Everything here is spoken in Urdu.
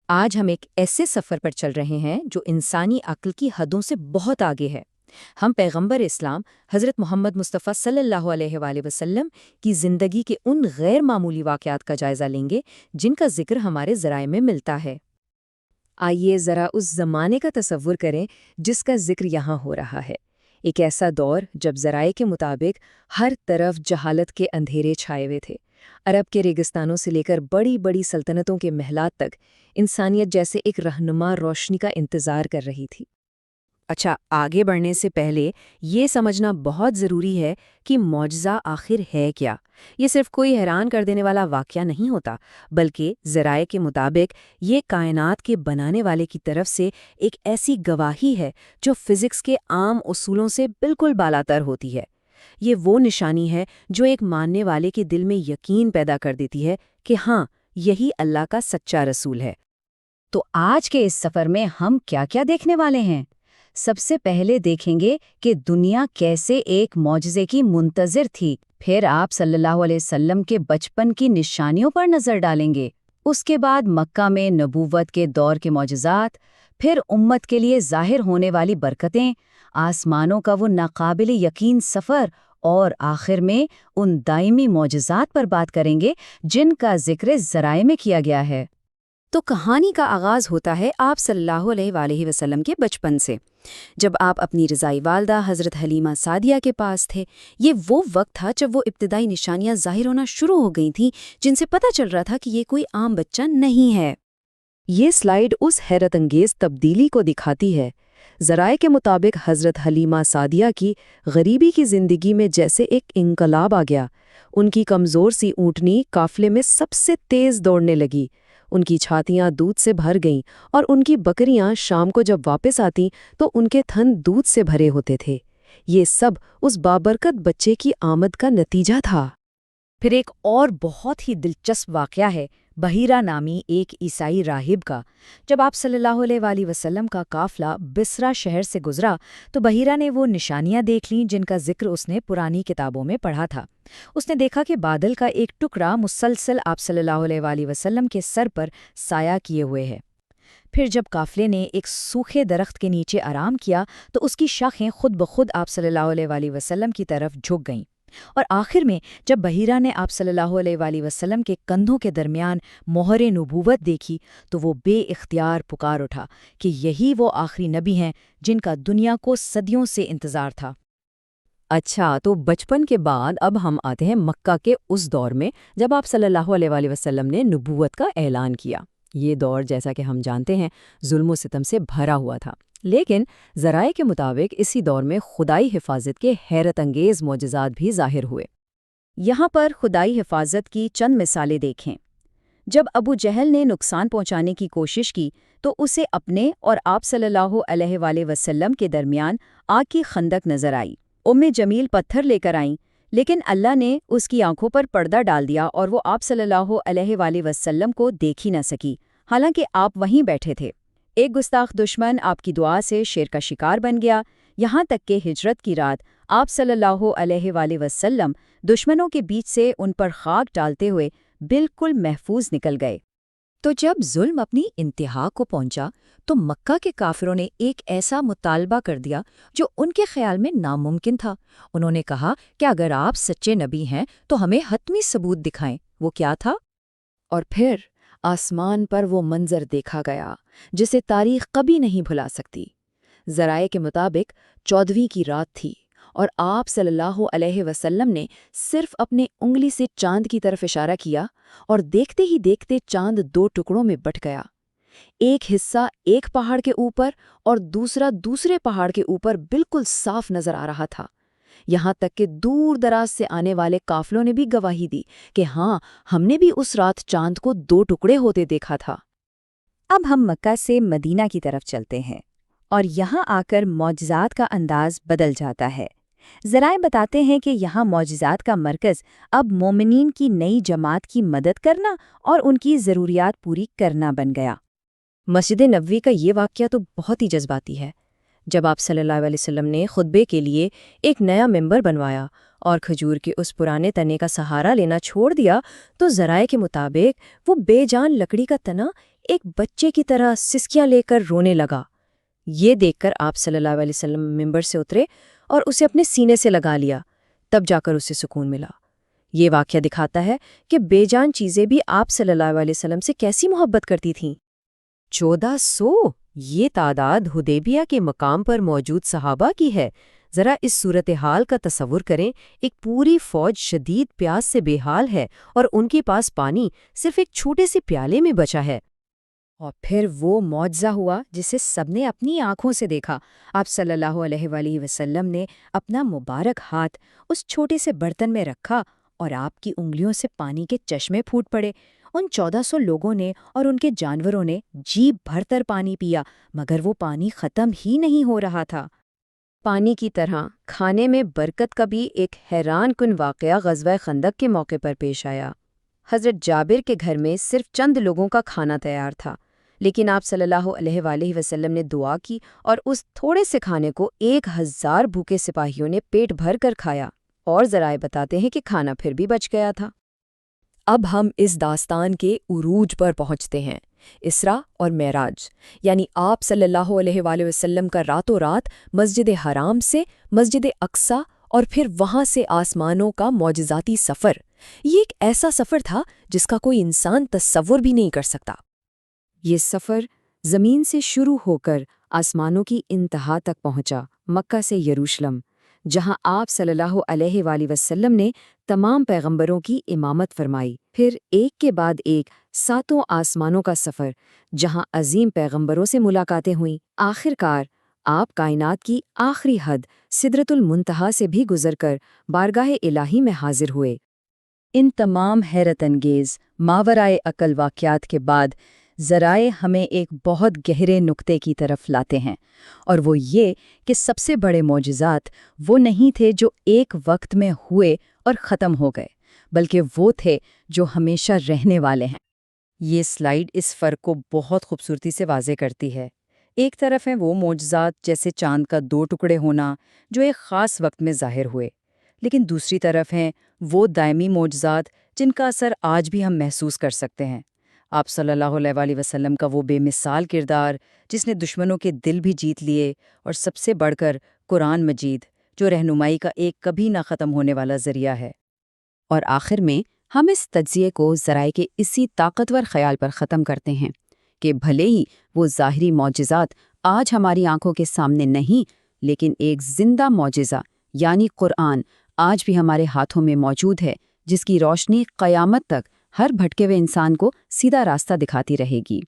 آج ہم ایک ایسے سفر پر چل رہے ہیں جو انسانی عقل کی حدوں سے بہت آگے ہے۔ ہم پیغمبر اسلام حضرت محمد مصطفیٰ صلی اللہ علیہ وآلہ وسلم کی زندگی کے ان غیر معمولی واقعات کا جائزہ لیں گے جن کا ذکر ہمارے ذرائع میں ملتا ہے۔ آئیے ذرا اس زمانے کا تصور کریں جس کا ذکر یہاں ہو رہا ہے۔ ایک ایسا دور جب ذرائع کے مطابق ہر طرف جہالت کے اندھیرے چھائے ہوئے تھے۔ عرب کے ریگستانوں سے لے کر بڑی بڑی سلطنتوں کے محلات تک انسانیت جیسے ایک رہنما روشنی کا انتظار کر رہی تھی۔ اچھا، آگے بڑھنے سے پہلے یہ سمجھنا بہت ضروری ہے کہ معجزہ آخر ہے کیا۔ یہ صرف کوئی حیران کر دینے والا واقعہ نہیں ہوتا، بلکہ ذرائع کے مطابق یہ کائنات کے بنانے والے کی طرف سے ایک ایسی گواہی ہے جو فزکس کے عام اصولوں سے بالکل بالاتر ہوتی ہے۔ یہ وہ نشانی ہے جو ایک ماننے والے کے دل میں یقین پیدا کر دیتی ہے کہ ہاں، یہی اللہ کا سچا رسول ہے۔ تو آج کے اس سفر میں ہم کیا کیا دیکھنے والے ہیں؟ سب سے پہلے دیکھیں گے کہ دنیا کیسے ایک معجزے کی منتظر تھی، پھر آپ صلی اللہ علیہ وسلم کے بچپن کی نشانیوں پر نظر ڈالیں گے، اس کے بعد مکہ میں نبوت کے دور کے معجزات، پھر امت کے لیے ظاہر ہونے والی برکتیں، آسمانوں کا وہ ناقابل یقین سفر، اور آخر میں ان دائمی معجزات پر بات کریں گے جن کا ذکر ذرائع میں کیا گیا ہے۔ تو کہانی کا آغاز ہوتا ہے آپ صلی اللہ علیہ وآلہ وسلم کے بچپن سے، جب آپ اپنی رضائی والدہ حضرت حلیمہ سعدیہ کے پاس تھے۔ یہ وہ وقت تھا جب وہ ابتدائی نشانیاں ظاہر ہونا شروع ہو گئی تھیں، جن سے پتہ چل رہا تھا کہ یہ کوئی عام بچہ نہیں ہے۔ یہ سلائیڈ اس حیرت انگیز تبدیلی کو دکھاتی ہے۔ ذرائع کے مطابق حضرت حلیمہ سعدیہ کی غریبی کی زندگی میں جیسے ایک انقلاب آ گیا۔ ان کی کمزور سی اونٹنی قافلے میں سب سے تیز دوڑنے لگی، ان کی چھاتیاں دودھ سے بھر گئیں، اور ان کی بکریاں شام کو جب واپس آتیں تو ان کے تھن دودھ سے بھرے ہوتے تھے۔ یہ سب اس بابرکت بچے کی آمد کا نتیجہ تھا۔ پھر ایک اور بہت ہی دلچسپ واقعہ ہے بحیرہ نامی ایک عیسائی راہب کا۔ جب آپ صلی اللہ علیہ وآلہ وسلم کا قافلہ بصرہ شہر سے گزرا تو بحیرہ نے وہ نشانیاں دیکھ لیں جن کا ذکر اس نے پرانی کتابوں میں پڑھا تھا۔ اس نے دیکھا کہ بادل کا ایک ٹکڑا مسلسل آپ صلی اللہ علیہ وآلہ وسلم کے سر پر سایہ کیے ہوئے ہے۔ پھر جب قافلے نے ایک سوکھے درخت کے نیچے آرام کیا تو اس کی شاخیں خود بخود آپ صلی اللہ علیہ وآلہ وسلم کی طرف جھک گئیں، اور آخر میں جب بحیرہ نے آپ صلی اللہ علیہ وآلہ وسلم کے کندھوں کے درمیان مہر نبوت دیکھی تو وہ بے اختیار پکار اٹھا کہ یہی وہ آخری نبی ہیں جن کا دنیا کو صدیوں سے انتظار تھا۔ اچھا، تو بچپن کے بعد اب ہم آتے ہیں مکہ کے اس دور میں جب آپ صلی اللہ علیہ وآلہ وسلم نے نبوت کا اعلان کیا۔ یہ دور، جیسا کہ ہم جانتے ہیں، ظلم و ستم سے بھرا ہوا تھا، لیکن ذرائع کے مطابق اسی دور میں خدائی حفاظت کے حیرت انگیز معجزات بھی ظاہر ہوئے۔ یہاں پر خدائی حفاظت کی چند مثالیں دیکھیں۔ جب ابو جہل نے نقصان پہنچانے کی کوشش کی تو اسے اپنے اور آپ صلی اللہ علیہ وآلہ وسلم کے درمیان آگ کی خندق نظر آئی۔ جمیل پتھر لے کر آئیں، لیکن اللہ نے اس کی آنکھوں پر پردہ ڈال دیا اور وہ آپ صلی اللہ علیہ وآلہ وسلم کو دیکھ ہی نہ سکی، حالانکہ آپ وہیں بیٹھے تھے۔ ایک گستاخ دشمن آپ کی دعا سے شیر کا شکار بن گیا، یہاں تک کہ ہجرت کی رات آپ صلی اللہ علیہ وآلہ وسلم دشمنوں کے بیچ سے ان پر خاک ڈالتے ہوئے بالکل محفوظ نکل گئے۔ تو جب ظلم اپنی انتہا کو پہنچا تو مکہ کے کافروں نے ایک ایسا مطالبہ کر دیا جو ان کے خیال میں ناممکن تھا۔ انہوں نے کہا کہ اگر آپ سچے نبی ہیں تو ہمیں حتمی ثبوت دکھائیں۔ وہ کیا تھا؟ اور پھر آسمان پر وہ منظر دیکھا گیا جسے تاریخ کبھی نہیں بھلا سکتی۔ ذرائع کے مطابق 14ویں کی رات تھی، اور آپ صلی اللہ علیہ وسلم نے صرف اپنے انگلی سے چاند کی طرف اشارہ کیا اور دیکھتے ہی دیکھتے چاند 2 ٹکڑوں میں بٹ گیا۔ ایک حصہ ایک پہاڑ کے اوپر اور دوسرا دوسرے پہاڑ کے اوپر بالکل صاف نظر آ رہا تھا، یہاں تک کہ دور دراز سے آنے والے قافلوں نے بھی گواہی دی کہ ہاں، ہم نے بھی اس رات چاند کو 2 ٹکڑے ہوتے دیکھا تھا۔ اب ہم مکہ سے مدینہ کی طرف چلتے ہیں، اور یہاں آ کر معجزات کا انداز بدل جاتا ہے۔ ذرائع بتاتے ہیں کہ یہاں معجزات کا مرکز اب مومنین کی نئی جماعت کی مدد کرنا اور ان کی ضروریات پوری کرنا بن گیا۔ مسجد نبوی کا یہ واقعہ تو بہت ہی جذباتی ہے۔ جب آپ صلی اللہ علیہ وسلم نے خطبے کے لیے ایک نیا ممبر بنوایا اور کھجور کے اس پرانے تنے کا سہارا لینا چھوڑ دیا تو ذرائع کے مطابق وہ بے جان لکڑی کا تنا ایک بچے کی طرح سسکیاں لے کر رونے لگا۔ یہ دیکھ کر آپ صلی اللہ علیہ وسلم ممبر سے اترے اور اسے اپنے سینے سے لگا لیا، تب جا کر اسے سکون ملا۔ یہ واقعہ دکھاتا ہے کہ بے جان چیزیں بھی آپ صلی اللہ علیہ وسلم سے کیسی محبت کرتی تھیں۔ 1400 یہ تعداد حدیبیہ کے مقام پر موجود صحابہ کی ہے۔ ذرا اس صورتحال کا تصور کریں، ایک پوری فوج شدید پیاس سے بے حال ہے اور ان کے پاس پانی صرف ایک چھوٹے سے پیالے میں بچا ہے۔ اور پھر وہ معجزہ ہوا جسے سب نے اپنی آنکھوں سے دیکھا۔ آپ صلی اللہ علیہ وآلہ وسلم نے اپنا مبارک ہاتھ اس چھوٹے سے برتن میں رکھا اور آپ کی انگلیوں سے پانی کے چشمے پھوٹ پڑے۔ ان 1400 لوگوں نے اور ان کے جانوروں نے جی بھر کر پانی پیا، مگر وہ پانی ختم ہی نہیں ہو رہا تھا۔ پانی کی طرح کھانے میں برکت کا بھی ایک حیران کن واقعہ غزوہ خندق کے موقع پر پیش آیا۔ حضرت جابر کے گھر میں صرف چند لوگوں کا کھانا تیار تھا، لیکن آپ صلی اللہ علیہ وآلہ وسلم نے دعا کی اور اس تھوڑے سے کھانے کو 1000 بھوکے سپاہیوں نے پیٹ بھر کر کھایا، اور ذرائع بتاتے ہیں کہ کھانا پھر بھی بچ گیا تھا۔ اب ہم اس داستان کے عروج پر پہنچتے ہیں، اسراء اور معراج، یعنی آپ صلی اللہ علیہ وآلہ وسلم کا راتوں رات مسجد حرام سے مسجد اقصیٰ اور پھر وہاں سے آسمانوں کا معجزاتی سفر۔ یہ ایک ایسا سفر تھا جس کا کوئی انسان تصور بھی نہیں کر سکتا۔ یہ سفر زمین سے شروع ہو کر آسمانوں کی انتہا تک پہنچا، مکہ سے یروشلم، جہاں آپ صلی اللہ علیہ وآلہ وسلم نے تمام پیغمبروں کی امامت فرمائی، پھر ایک کے بعد ایک 7 آسمانوں کا سفر، جہاں عظیم پیغمبروں سے ملاقاتیں ہوئیں۔ آخر کار آپ کائنات کی آخری حد سدرۃ المنتہا سے بھی گزر کر بارگاہ الہی میں حاضر ہوئے۔ ان تمام حیرت انگیز ماورائے عقل واقعات کے بعد ذرائع ہمیں ایک بہت گہرے نقطے کی طرف لاتے ہیں، اور وہ یہ کہ سب سے بڑے معجزات وہ نہیں تھے جو ایک وقت میں ہوئے اور ختم ہو گئے، بلکہ وہ تھے جو ہمیشہ رہنے والے ہیں۔ یہ سلائیڈ اس فرق کو بہت خوبصورتی سے واضح کرتی ہے۔ ایک طرف ہیں وہ معجزات جیسے چاند کا 2 ٹکڑے ہونا جو ایک خاص وقت میں ظاہر ہوئے، لیکن دوسری طرف ہیں وہ دائمی معجزات جن کا اثر آج بھی ہم محسوس کر سکتے ہیں۔ آپ صلی اللہ علیہ وآلہ وسلم کا وہ بے مثال کردار جس نے دشمنوں کے دل بھی جیت لیے، اور سب سے بڑھ کر قرآن مجید جو رہنمائی کا ایک کبھی نہ ختم ہونے والا ذریعہ ہے۔ اور آخر میں ہم اس تجزیے کو ذرائع کے اسی طاقتور خیال پر ختم کرتے ہیں کہ بھلے ہی وہ ظاہری معجزات آج ہماری آنکھوں کے سامنے نہیں، لیکن ایک زندہ معجزہ یعنی قرآن آج بھی ہمارے ہاتھوں میں موجود ہے، جس کی روشنی قیامت تک ہر بھٹکے ہوئے انسان کو سیدھا راستہ دکھاتی رہے گی۔